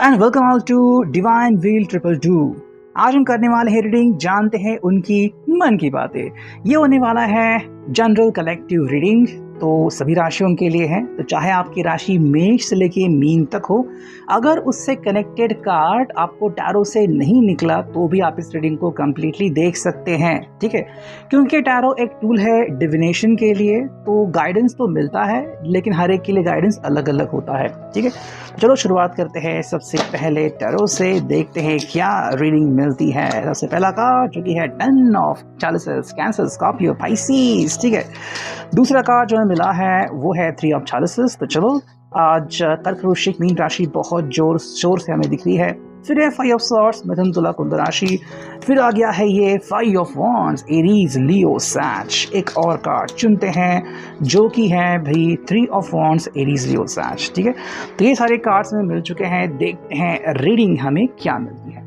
And welcome all to divine wheel 222। आज हम करने वाले हैं रीडिंग, जानते हैं उनकी मन की बातें। ये होने वाला है जनरल कलेक्टिव रीडिंग, तो सभी राशियों के लिए है। तो चाहे आपकी राशि मेष से लेके मीन तक हो, अगर उससे कनेक्टेड कार्ड आपको टैरो से नहीं निकला तो भी आप इस रीडिंग को कंप्लीटली देख सकते हैं, ठीक है। क्योंकि टैरो एक टूल है डिविनेशन के लिए, तो गाइडेंस तो मिलता है, लेकिन हर एक के लिए गाइडेंस अलग अलग होता है, ठीक है। चलो शुरुआत करते हैं। सबसे पहले टैरो से देखते हैं क्या रीडिंग मिलती है। सबसे पहला कार्ड जो कि है 10 ऑफ चैलिसेस, कैंसर, स्कॉर्पियो, पाइसेस, ठीक है। दूसरा कार्ड जो मिला है वो है 3 ऑफ चैलिसेस। तो चलो आज कर्क, वृश्चिक, मीन राशि बहुत जोर शोर से हमें दिख रही है। फिर है 5 ऑफ सॉर्ड्स, मिथुन, तुला, कुंभ राशि। फिर आ गया है ये 5 ऑफ वॉन्ड्स, एरीज, लियो, सैज। एक और कार्ड चुनते हैं जो कि है भाई 3 ऑफ वॉन्ड्स, एरीज, लियो, सैज, ठीक है। तो ये सारे कार्ड्स हमें मिल चुके हैं। देखते हैं रीडिंग हमें क्या मिलती है।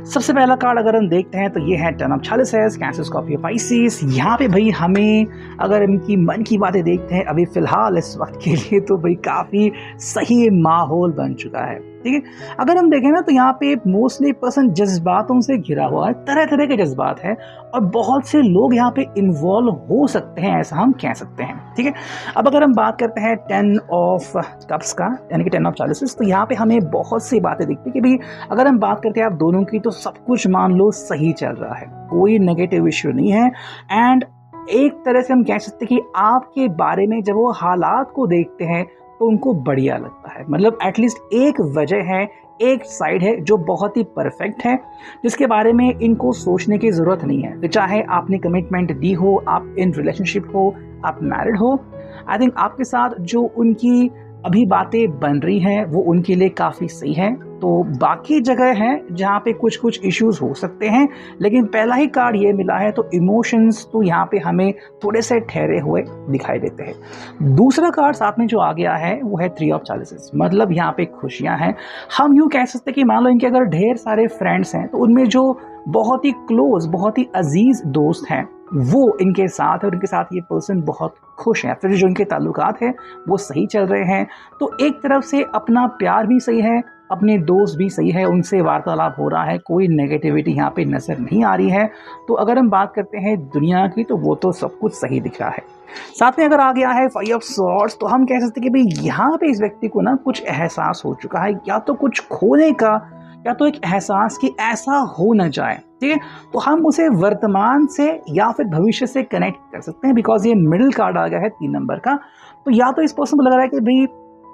सबसे पहला कार्ड अगर हम देखते हैं तो ये है 10 ऑफ चैलिसेस, कैंसर, स्कॉर्पियो, पाइसेस। यहाँ पे भाई हमें अगर इनकी मन की बातें देखते हैं अभी फिलहाल इस वक्त के लिए, तो भाई काफ़ी सही माहौल बन चुका है, ठीक है। अगर हम देखें ना तो यहाँ पे मोस्टली पर्सन जज्बातों से घिरा हुआ है, तरह तरह के जज्बात हैं और बहुत से लोग यहाँ पे इन्वॉल्व हो सकते हैं, ऐसा हम कह सकते हैं, ठीक है। अब अगर हम बात करते हैं 10 ऑफ कप्स का, यानी कि 10 ऑफ चैलिसेस, तो यहाँ पे हमें बहुत सी बातें दिखती है कि भाई अगर हम बात करते हैं आप दोनों की, तो सब कुछ मान लो सही चल रहा है, कोई नेगेटिव इश्यू नहीं है। एंड एक तरह से हम कह सकते हैं कि आपके बारे में जब वो हालात को देखते हैं तो उनको बढ़िया लगता है। मतलब एटलीस्ट एक वजह है, एक साइड है जो बहुत ही परफेक्ट है, जिसके बारे में इनको सोचने की ज़रूरत नहीं है। तो चाहे आपने कमिटमेंट दी हो, आप इन रिलेशनशिप हो, आप मैरिड हो, आई थिंक आपके साथ जो उनकी अभी बातें बन रही हैं वो उनके लिए काफ़ी सही है। तो बाकी जगह हैं जहाँ पे कुछ कुछ इश्यूज हो सकते हैं, लेकिन पहला ही कार्ड ये मिला है तो इमोशंस तो यहाँ पे हमें थोड़े से ठहरे हुए दिखाई देते हैं। दूसरा कार्ड साथ में जो आ गया है वो है 3 ऑफ चैलिसेस, मतलब यहाँ पे खुशियाँ हैं। हम यूँ कह सकते हैं कि मान लो इनके अगर ढेर सारे फ्रेंड्स हैं तो उनमें जो बहुत ही क्लोज, बहुत ही अजीज दोस्त हैं वो इनके साथ है और इनके साथ ये पर्सन बहुत खुश हैं। फिर जो इनके ताल्लुकात हैं वो सही चल रहे हैं, तो एक तरफ से अपना प्यार भी सही है, अपने दोस्त भी सही है, उनसे वार्तालाप हो रहा है, कोई नेगेटिविटी यहाँ पे नज़र नहीं आ रही है। तो अगर हम बात करते हैं दुनिया की तो वो तो सब कुछ सही दिख रहा है। साथ में अगर आ गया है 5 ऑफ सॉर्ड्स, तो हम कह सकते हैं कि भाई यहाँ पे इस व्यक्ति को ना कुछ एहसास हो चुका है, या तो कुछ खोने का, या तो एक एहसास कि ऐसा हो न जाए, ठीक है। तो हम उसे वर्तमान से या फिर भविष्य से कनेक्ट कर सकते हैं, बिकॉज ये मिडिल कार्ड आ गया है 3 नंबर का। तो या तो इस पर्सन को लग रहा है कि भाई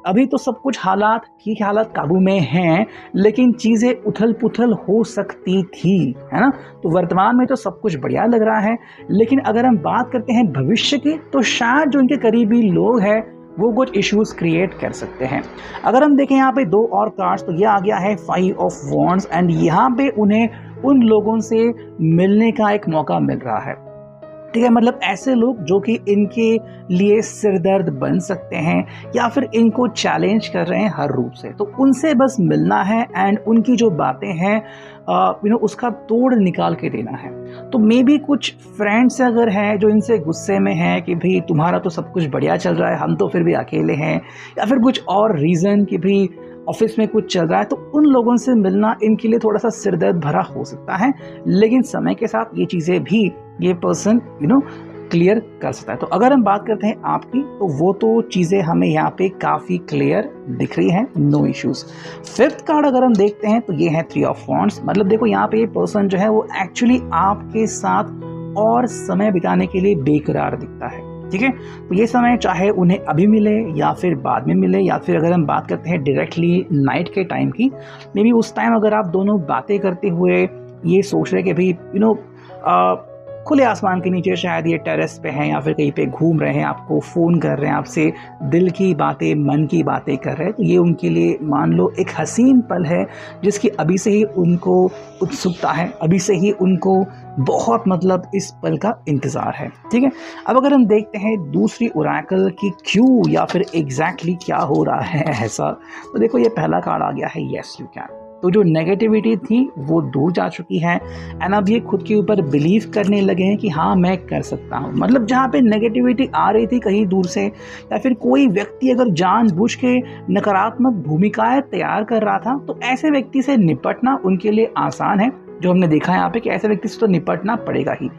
अभी तो सब कुछ हालात ठीक, हालात काबू में हैं, लेकिन चीज़ें उथल पुथल हो सकती थी, है ना। तो वर्तमान में तो सब कुछ बढ़िया लग रहा है, लेकिन अगर हम बात करते हैं भविष्य की, तो शायद जो इनके करीबी लोग हैं वो कुछ इश्यूज क्रिएट कर सकते हैं। अगर हम देखें यहाँ पे 2 और कार्ड्स, तो ये आ गया है 5 ऑफ वॉन्ड्स, एंड यहाँ पे उन्हें उन लोगों से मिलने का एक मौका मिल रहा है, ठीक है। मतलब ऐसे लोग जो कि इनके लिए सिरदर्द बन सकते हैं या फिर इनको चैलेंज कर रहे हैं हर रूप से, तो उनसे बस मिलना है एंड उनकी जो बातें हैं उसका तोड़ निकाल के देना है। तो मे बी कुछ फ्रेंड्स अगर हैं जो इनसे गुस्से में हैं कि भाई तुम्हारा तो सब कुछ बढ़िया चल रहा है, हम तो फिर भी अकेले हैं, या फिर कुछ और रीज़न कि भाई ऑफिस में कुछ चल रहा है, तो उन लोगों से मिलना इनके लिए थोड़ा सा सिरदर्द भरा हो सकता है। लेकिन समय के साथ ये चीज़ें भी ये पर्सन क्लियर कर सकता है। तो अगर हम बात करते हैं आपकी, तो वो तो चीज़ें हमें यहाँ पे काफ़ी क्लियर दिख रही हैं, नो इश्यूज। 5th कार्ड अगर हम देखते हैं तो ये है 3 ऑफ वॉन्ड्स, मतलब देखो यहाँ पे ये पर्सन जो है वो एक्चुअली आपके साथ और समय बिताने के लिए बेकरार दिखता है, ठीक है। तो ये समय चाहे उन्हें अभी मिले या फिर बाद में मिले, या फिर अगर हम बात करते हैं डायरेक्टली नाइट के टाइम की, मे बी उस टाइम अगर आप दोनों बातें करते हुए ये सोच रहे कि भाई खुले आसमान के नीचे, शायद ये टेरेस पे हैं या फिर कहीं पे घूम रहे हैं, आपको फ़ोन कर रहे हैं, आपसे दिल की बातें, मन की बातें कर रहे हैं। तो ये उनके लिए मान लो एक हसीन पल है जिसकी अभी से ही उनको उत्सुकता है, अभी से ही उनको बहुत मतलब इस पल का इंतज़ार है। ठीक है, अब अगर हम देखते हैं दूसरी ओरेकल की क्यों या फिर एग्जैक्टली क्या हो रहा है ऐसा, तो देखो ये पहला कार्ड आ गया है यस यू कैन। तो जो नेगेटिविटी थी वो दूर जा चुकी है एंड अब ये खुद के ऊपर बिलीव करने लगे हैं कि हाँ मैं कर सकता हूँ। मतलब जहाँ पे नेगेटिविटी आ रही थी कहीं दूर से, या फिर कोई व्यक्ति अगर जानबूझ के नकारात्मक भूमिकाएं तैयार कर रहा था, तो ऐसे व्यक्ति से निपटना उनके लिए आसान है। जो हमने देखा है यहाँ पे कि ऐसे व्यक्ति से तो निपटना पड़ेगा ही,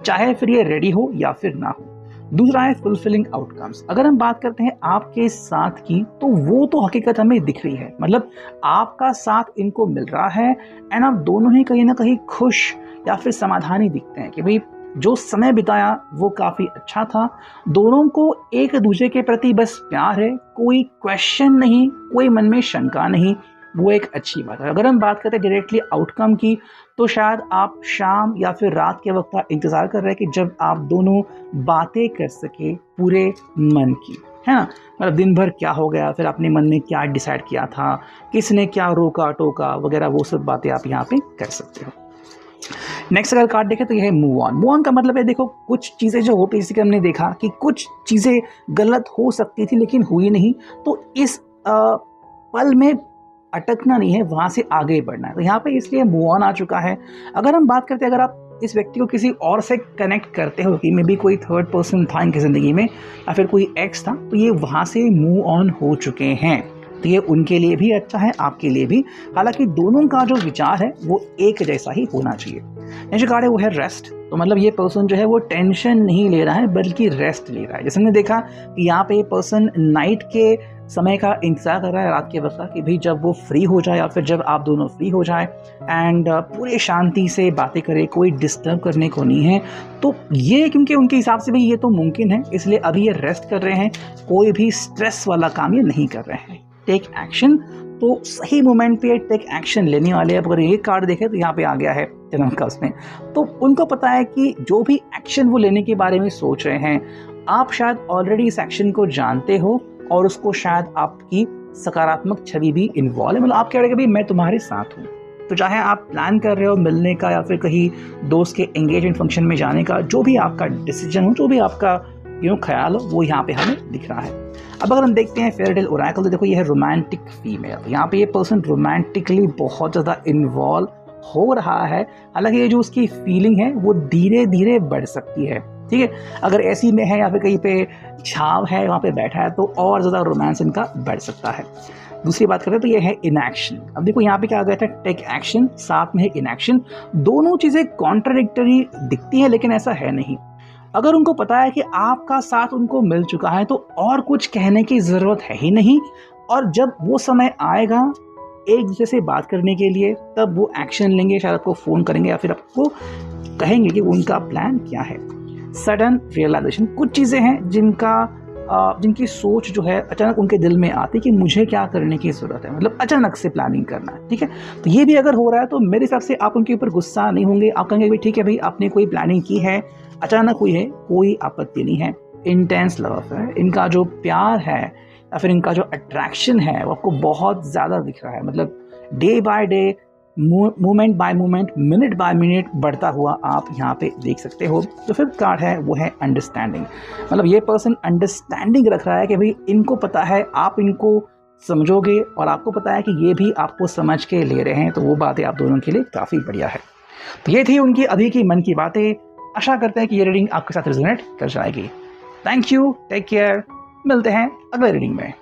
चाहे फिर ये रेडी हो या फिर ना हो। दूसरा है फुलफिलिंग आउटकम्स। अगर हम बात करते हैं आपके साथ की, तो वो तो हकीकत हमें दिख रही है। मतलब आपका साथ इनको मिल रहा है एंड आप दोनों ही कहीं ना कहीं खुश या फिर समाधानी दिखते हैं कि भाई जो समय बिताया वो काफ़ी अच्छा था। दोनों को एक दूसरे के प्रति बस प्यार है, कोई क्वेश्चन नहीं, कोई मन में शंका नहीं। वो एक अच्छी बात है। अगर हम बात करते हैं डायरेक्टली आउटकम की, तो शायद आप शाम या फिर रात के वक्त का इंतज़ार कर रहे हैं कि जब आप दोनों बातें कर सके पूरे मन की, है ना। मतलब दिन भर क्या हो गया, फिर अपने मन में क्या डिसाइड किया था, किसने क्या रोका टोका वगैरह, वो सब बातें आप यहाँ पे कर सकते हो। नेक्स्ट अगर कार्ड देखें तो यह है मूव ऑन। मूव ऑन का मतलब है देखो कुछ चीज़ें जो होती है, जैसे कि हमने देखा कि कुछ चीज़ें गलत हो सकती थी लेकिन हुई नहीं, तो इस पल में अटकना नहीं है, वहाँ से आगे बढ़ना है। तो यहाँ पे इसलिए मूव ऑन आ चुका है। अगर हम बात करते हैं, अगर आप इस व्यक्ति को किसी और से कनेक्ट करते हो कि मे बी कोई थर्ड पर्सन था इनकी ज़िंदगी में या फिर कोई एक्स था, तो ये वहाँ से मूव ऑन हो चुके हैं। तो ये उनके लिए भी अच्छा है, आपके लिए भी। हालांकि दोनों का जो विचार है वो एक जैसा ही होना चाहिए। नेक्स्ट कार्ड है वो है रेस्ट। तो मतलब ये पर्सन जो है वो टेंशन नहीं ले रहा है बल्कि रेस्ट ले रहा है। जैसे हमने देखा कि यहाँ पे ये पर्सन नाइट के समय का इंतजार कर रहा है, रात के वक्त का, कि भाई जब वो फ्री हो जाए या फिर जब आप दोनों फ्री हो जाए एंड पूरे शांति से बातें करें, कोई डिस्टर्ब करने को नहीं है। तो ये क्योंकि उनके हिसाब से भाई ये तो मुमकिन है, इसलिए अभी ये रेस्ट कर रहे हैं, कोई भी स्ट्रेस वाला काम ये नहीं कर रहे हैं। टेक एक्शन, तो सही मोमेंट पे टेक एक्शन लेने वाले। अब अगर ये कार्ड देखें तो यहाँ पे आ गया है जन्म का उसमें, तो उनको पता है कि जो भी एक्शन वो लेने के बारे में सोच रहे हैं, आप शायद ऑलरेडी इस एक्शन को जानते हो और उसको शायद आपकी सकारात्मक छवि भी इन्वॉल्व है। मतलब आप कह रहे हैं कि भाई मैं तुम्हारे साथ हूँ। तो चाहे आप प्लान कर रहे हो मिलने का या फिर कहीं दोस्त के एंगेजमेंट फंक्शन में जाने का, जो भी आपका डिसीजन हो, जो भी आपका ख्याल हो, वो यहाँ पे हमें दिख रहा है। अब अगर हम देखते हैं फेयरटेल ओरेकल, तो देखो ये है रोमांटिक फीमेल। यहाँ पे ये पर्सन रोमांटिकली बहुत ज़्यादा इन्वॉल्व हो रहा है। हालांकि ये जो उसकी फीलिंग है वो धीरे धीरे बढ़ सकती है। ठीक है, अगर ऐसी में है या फिर कहीं पे छाव है, वहाँ पे बैठा है, तो और ज़्यादा रोमांस इनका बढ़ सकता है। दूसरी बात करें तो ये है इनएक्शन। अब देखो यहाँ पे क्या आ गया था, टेक एक्शन, साथ में है इनएक्शन। दोनों चीज़ें कॉन्ट्राडिक्टरी दिखती हैं लेकिन ऐसा है नहीं। अगर उनको पता है कि आपका साथ उनको मिल चुका है तो और कुछ कहने की ज़रूरत है ही नहीं, और जब वो समय आएगा एक दूसरे से बात करने के लिए, तब वो एक्शन लेंगे, शायद आपको फ़ोन करेंगे या फिर आपको कहेंगे कि उनका प्लान क्या है। सडन रियलाइजेशन, कुछ चीज़ें हैं जिनकी सोच जो है अचानक उनके दिल में आती है कि मुझे क्या करने की ज़रूरत है, मतलब अचानक से प्लानिंग करना है। ठीक है, तो ये भी अगर हो रहा है तो मेरे हिसाब से आप उनके ऊपर गुस्सा नहीं होंगे। आप कहेंगे भाई ठीक है भाई, आपने कोई प्लानिंग की है, अचानक हुई है, कोई आपत्ति नहीं है। इंटेंस लव है, इनका जो प्यार है या फिर इनका जो अट्रैक्शन है वो आपको बहुत ज़्यादा दिख रहा है। मतलब day by day, moment bye moment, minute by minute बढ़ता हुआ आप यहाँ पे देख सकते हो। तो फिर कार्ड है वो है अंडरस्टैंडिंग। मतलब ये पर्सन अंडरस्टैंडिंग रख रहा है कि भाई इनको पता है आप इनको समझोगे और आपको पता है कि ये भी आपको समझ के ले रहे हैं। तो वो बातें आप दोनों के लिए काफ़ी बढ़िया है। तो ये थी उनकी अभी की मन की बातें। आशा करते हैं कि ये रीडिंग आपके साथ रेजोनेट कर जाएगी। थैंक यू, टेक केयर, मिलते हैं अगले रीडिंग में।